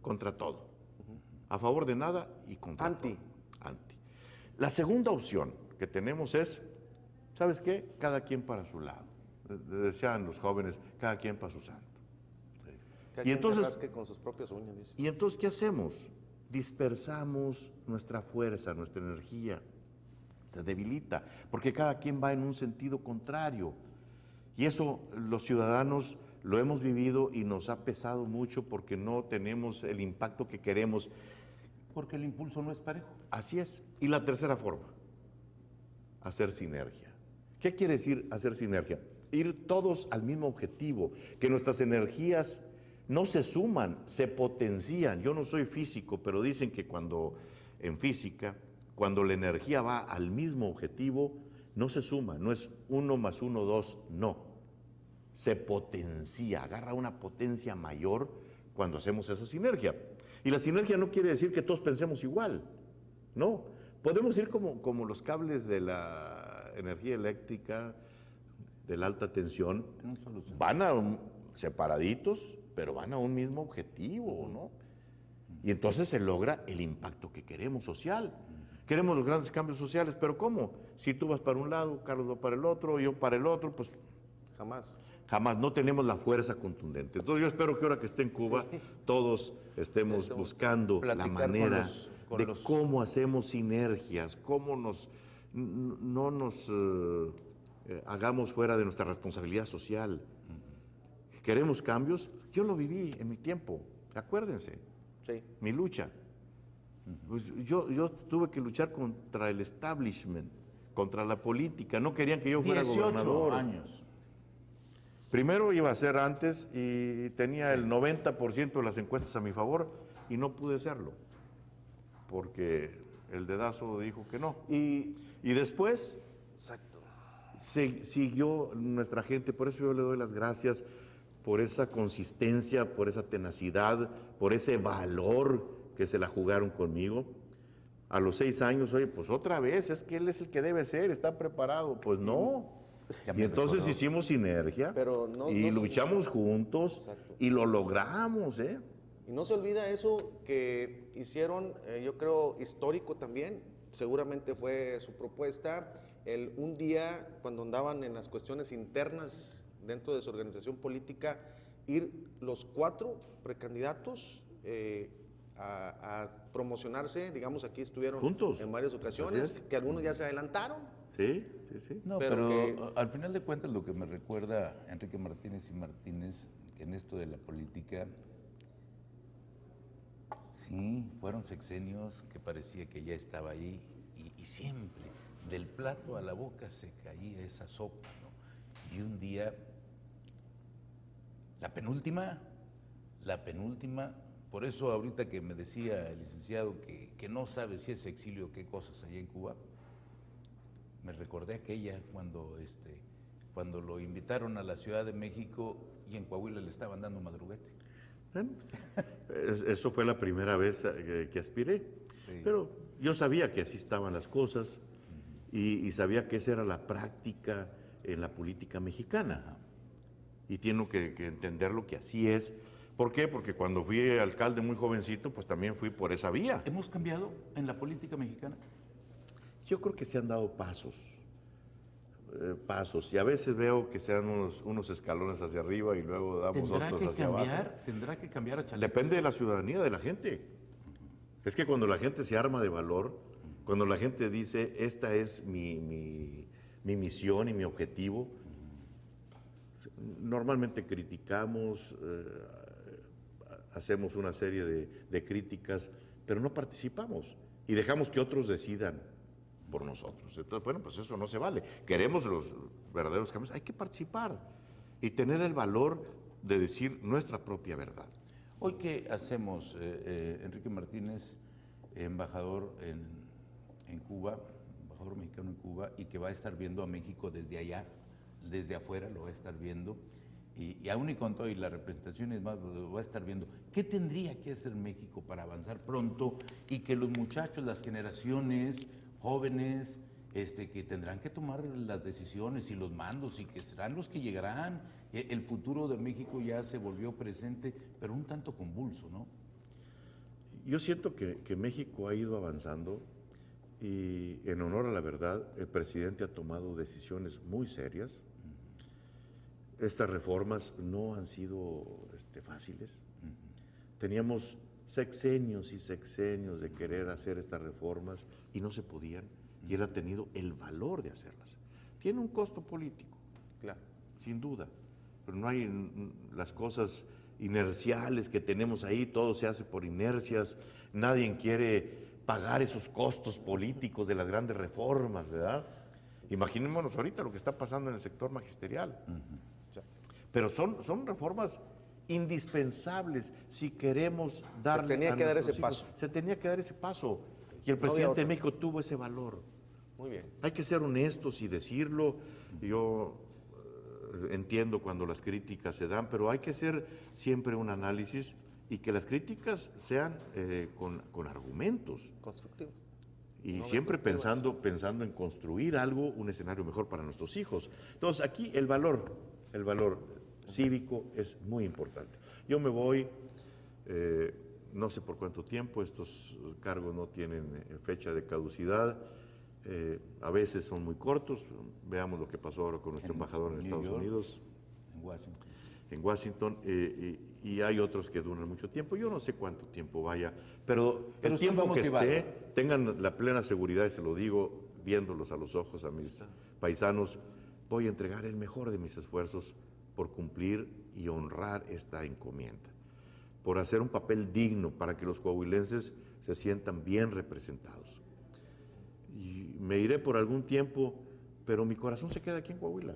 contra todo. A favor de nada y contra Anti. todo. Anti. La segunda opción que tenemos es, ¿sabes qué? Cada quien para su lado. Decían los jóvenes, cada quien para su santo. Cada Y quien entonces- se rasque con sus propias uñas, dice. ¿Y entonces qué hacemos? Dispersamos nuestra fuerza, nuestra energía. Se debilita, porque cada quien va en un sentido contrario. Y eso los ciudadanos lo hemos vivido y nos ha pesado mucho porque no tenemos el impacto que queremos. Porque el impulso no es parejo. Así es. Y la tercera forma, hacer sinergia. ¿Qué quiere decir hacer sinergia? Ir todos al mismo objetivo, que nuestras energías no se suman, se potencian. Yo no soy físico, pero dicen que en física, cuando la energía va al mismo objetivo, no se suma, no es 1 más 1, 2, no. Se potencia, agarra una potencia mayor cuando hacemos esa sinergia. Y la sinergia no quiere decir que todos pensemos igual, no. Podemos ir como los cables de la energía eléctrica, de la alta tensión, En un solo sentido. van separaditos, pero van a un mismo objetivo, ¿no? Y entonces se logra el impacto que queremos social. Queremos los grandes cambios sociales, pero ¿cómo? Si tú vas para un lado, Carlos va para el otro, yo para el otro, pues Jamás. jamás, no tenemos la fuerza contundente. Entonces yo espero que ahora que esté en Cuba, todos estemos buscando la platicar manera con de los- cómo hacemos sinergias, cómo no nos hagamos fuera de nuestra responsabilidad social. ¿Queremos cambios? Yo lo viví en mi tiempo, acuérdense, Sí. mi lucha. Pues yo tuve que luchar contra el establishment, contra la política, no querían que yo fuera 18 gobernador. años. Primero iba a ser antes y tenía el 90% de las encuestas a mi favor y no pude serlo, porque el dedazo dijo que no. Y, Y después exacto. siguió nuestra gente, por eso yo le doy las gracias, por esa consistencia, por esa tenacidad, por ese valor que se la jugaron conmigo. A los 6 años, oye, pues otra vez, es que él es el que debe ser, está preparado. Pues no. Ya Y me entonces recordó. hicimos sinergia Pero no- y no- luchamos juntos Exacto. y lo logramos, ¿eh? Y no se olvida eso que hicieron, yo creo, histórico también. Seguramente fue su propuesta. Un día, cuando andaban en las cuestiones internas dentro de su organización política, ir los 4 precandidatos a promocionarse. Digamos, aquí estuvieron Juntos. en varias ocasiones, Así es. que algunos ya se adelantaron. Sí, sí, sí. No, Pero pero, que- al final de cuentas lo que me recuerda Enrique Martínez y Martínez, que en esto de la política, sí, fueron sexenios que parecía que ya estaba ahí y siempre del plato a la boca se caía esa sopa, ¿no? Y un día, la penúltima, por eso ahorita que me decía el licenciado que no sabe si es exilio o qué cosas allá en Cuba, me recordé aquella cuando lo invitaron a la Ciudad de México y en Coahuila le estaban dando madruguete. Bueno, eso fue la primera vez que aspiré. Sí. Pero yo sabía que así estaban las cosas y sabía que esa era la práctica en la política mexicana. Y tengo que entenderlo que así es. ¿Por qué? Porque cuando fui alcalde muy jovencito, pues también fui por esa vía. ¿Hemos cambiado en la política mexicana? Yo creo que se han dado pasos, y a veces veo que se dan unos escalones hacia arriba y luego damos otros hacia abajo. ¿Tendrá que cambiar a Chaleco? Depende de la ciudadanía, de la gente. Es que cuando la gente se arma de valor, cuando la gente dice, esta es mi misión y mi objetivo, normalmente criticamos, hacemos una serie de críticas, pero no participamos y dejamos que otros decidan por nosotros. Entonces, bueno, pues eso no se vale. Queremos los verdaderos cambios, hay que participar y tener el valor de decir nuestra propia verdad. Hoy, ¿qué hacemos, Enrique Martínez, embajador en Cuba, embajador mexicano en Cuba, y que va a estar viendo a México desde allá, desde afuera lo va a estar viendo, y aún y con todo, y la representación es más, lo va a estar viendo? ¿Qué tendría que hacer México para avanzar pronto y que los muchachos, las generaciones jóvenes, que tendrán que tomar las decisiones y los mandos y que serán los que llegarán? El futuro de México ya se volvió presente, pero un tanto convulso, ¿no? Yo siento que México ha ido avanzando y en honor a la verdad, el presidente ha tomado decisiones muy serias. Estas reformas no han sido fáciles. Teníamos sexenios y sexenios de querer hacer estas reformas y no se podían, y él ha tenido el valor de hacerlas. Tiene un costo político, Claro. sin duda, pero no hay las cosas inerciales que tenemos ahí, todo se hace por inercias, nadie quiere pagar esos costos políticos de las grandes reformas, ¿verdad? Imaginémonos ahorita lo que está pasando en el sector magisterial. Pero son reformas indispensables si queremos darle. Se tenía a que dar nuestros ese hijos. paso. Se tenía que dar ese paso. Y el No había presidente de otro. México tuvo ese valor. Muy bien. Hay que ser honestos y decirlo. Yo entiendo cuando las críticas se dan, pero hay que hacer siempre un análisis y que las críticas sean con argumentos. Constructivos. Y No siempre destructivas. pensando en construir algo, un escenario mejor para nuestros hijos. Entonces, aquí el valor cívico es muy importante. Yo me voy, no sé por cuánto tiempo, estos cargos no tienen fecha de caducidad, a veces son muy cortos. Veamos lo que pasó ahora con nuestro embajador en New Estados York, Unidos, en Washington. en Washington, y hay otros que duran mucho tiempo. Yo no sé cuánto tiempo vaya, pero Pero el usted tiempo va que motivado. esté, tengan la plena seguridad, y se lo digo viéndolos a los ojos a mis paisanos, voy a entregar el mejor de mis esfuerzos por cumplir y honrar esta encomienda, por hacer un papel digno para que los coahuilenses se sientan bien representados. Y me iré por algún tiempo, pero mi corazón se queda aquí en Coahuila,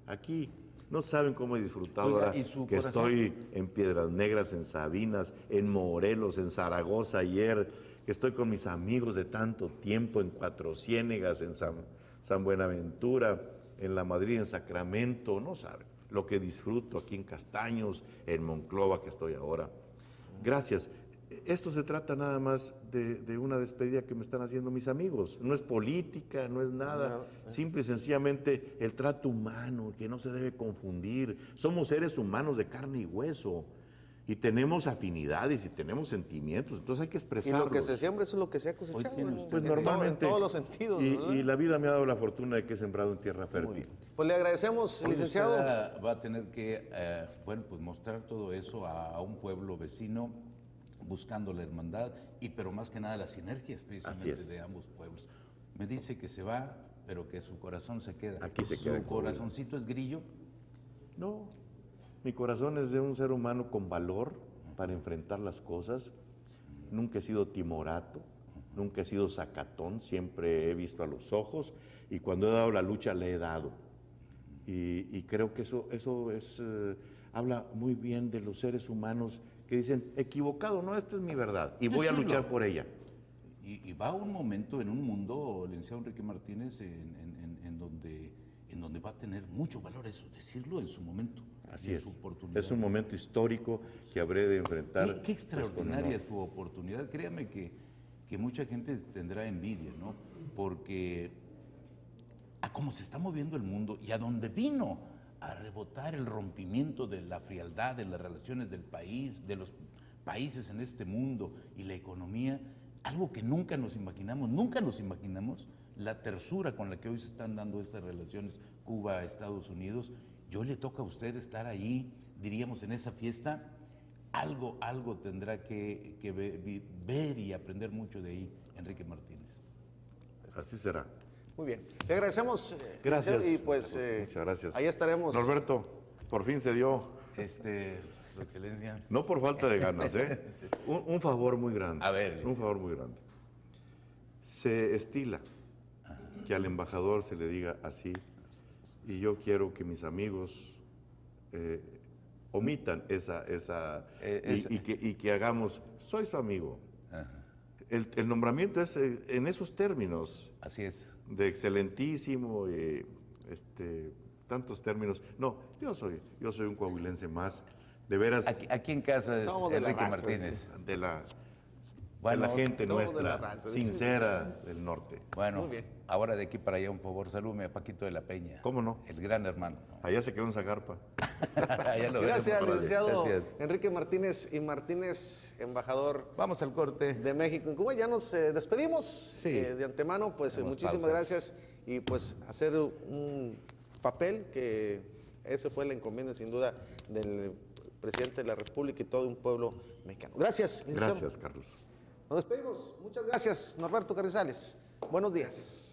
aquí. No saben cómo he disfrutado Oiga, ahora ¿y su que corazón? estoy en Piedras Negras, en Sabinas, en Morelos, en Zaragoza ayer, que estoy con mis amigos de tanto tiempo en Cuatro Ciénegas, en San Buenaventura, en La Madrid, en Sacramento, no saben. lo que disfruto aquí en Castaños, en Monclova, que estoy ahora. Gracias. Esto se trata nada más de una despedida que me están haciendo mis amigos. No es política, no es nada. Simple y sencillamente el trato humano, que no se debe confundir. Somos seres humanos de carne y hueso. Y tenemos afinidades y tenemos sentimientos, entonces hay que Y expresarlos. lo que se siembra eso es lo que se ha cosechado. Pues normalmente. En todos los sentidos. Y la vida me ha dado la fortuna de que he sembrado en tierra fértil. Pues le agradecemos, Hoy licenciado. usted va a tener que, bueno, pues mostrar todo eso a un pueblo vecino, buscando la hermandad, pero más que nada las sinergias precisamente de ambos pueblos. Me dice que se va, pero que su corazón se queda. Aquí se queda. ¿Su corazoncito es grillo? No, mi corazón es de un ser humano con valor para enfrentar las cosas. Nunca he sido timorato, nunca he sido sacatón, siempre he visto a los ojos y cuando he dado la lucha le he dado. Y creo que eso es, habla muy bien de los seres humanos que dicen, equivocado, no, esta es mi verdad y voy a luchar por ella. Y va un momento en un mundo, licenciado Enrique Martínez, en donde va a tener mucho valor eso, decirlo en su momento. Así es. Su oportunidad. Es un momento histórico que habré de enfrentar. Qué extraordinaria es su oportunidad. Créame que mucha gente tendrá envidia, ¿no? Porque a cómo se está moviendo el mundo y a dónde vino a rebotar el rompimiento de la frialdad de las relaciones del país, de los países en este mundo y la economía, algo que nunca nos imaginamos, la tersura con la que hoy se están dando estas relaciones Cuba-Estados Unidos. Yo le toca a usted estar ahí, diríamos, en esa fiesta. Algo tendrá que ver y aprender mucho de ahí, Enrique Martínez. Así será. Muy bien. Le agradecemos. Gracias. Y pues muchas gracias. Ahí estaremos. Norberto, por fin se dio. Su excelencia. No por falta de ganas, ¿eh? Un favor muy grande. A ver, un favor muy grande. Se estila que al embajador se le diga así, y yo quiero que mis amigos omitan y que hagamos, soy su amigo. Ajá. El nombramiento es en esos términos. Así es. De excelentísimo, tantos términos. No, yo soy un coahuilense más, de veras. Aquí en casa es Somos de la Enrique raza, Martínez. De la Bueno, gente somos de la nuestra, raza, sincera del norte. Bueno, Muy bien. ahora de aquí para allá un favor, salúdeme a Paquito de la Peña. ¿Cómo no? El gran hermano. Allá se quedó en Zagarpa. Ya lo Gracias, veremos. licenciado Gracias. Enrique Martínez y Martínez, embajador Vamos al corte. de México en Cuba. Ya nos despedimos. Sí. De antemano, pues Hacemos muchísimas pausas. gracias y pues hacer un papel que ese fue la encomienda sin duda del presidente de la República y todo un pueblo mexicano. Gracias, licenciado. Gracias, Carlos. Nos despedimos. Muchas gracias, Norberto Carrizales. Buenos días.